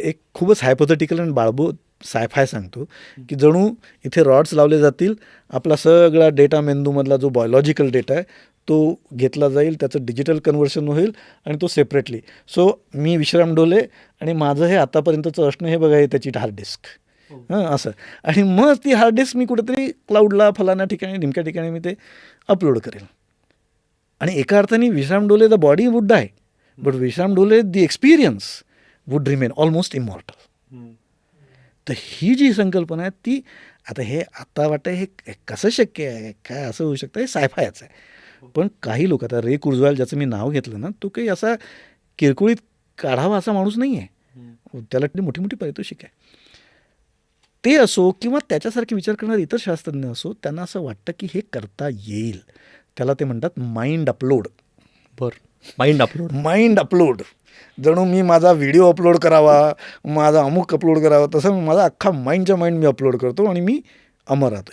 एक खूपच हायपोथेटिकल आणि बाळबो सायफाय सांगतो की जणू इथे रॉड्स लावले जातील, आपला सगळा डेटा मेंदूमधला जो बायोलॉजिकल डेटा आहे तो घेतला जाईल, त्याचं डिजिटल कन्व्हर्शन होईल आणि तो सेपरेटली. सो मी विश्राम डोले आणि माझं हे आतापर्यंतचं असणं हे बघा, हे त्याची हार्ड डिस्क. हां, असं. आणि मग ती हार्ड डिस्क मी कुठेतरी क्लाउडला फलाना ठिकाणी नेमक्या ठिकाणी मी ते अपलोड करेल. आणि एका अर्थाने Vishram Dole the body would die, but Vishram Dole the experience would remain almost immortal. तर ही जी संकल्पना आहे ती आता वाटतं हे कसं शक्य आहे, काय असं होऊ शकतं, हे सायफायच आहे. पण काही लोक, आता रे कुर्जवाल ज्याचं मी नाव घेतलं ना, तो काही असा किरकोळीत काढावा असा माणूस नाही आहे. त्याला मोठी मोठी पारितोषिक आहे. ते असो किंवा त्याच्यासारखे विचार करणारे इतर शास्त्रज्ञ असो, त्यांना असं वाटतं की हे करता येईल. त्याला ते म्हणतात माइंड अपलोड. Mind upload. जणू मी माझा व्हिडिओ अपलोड करावा, माझा अमुक अपलोड करावा, तसं माझा अख्खा माइंडच्या माइंड मी अपलोड करतो आणि मी अमर राहतो.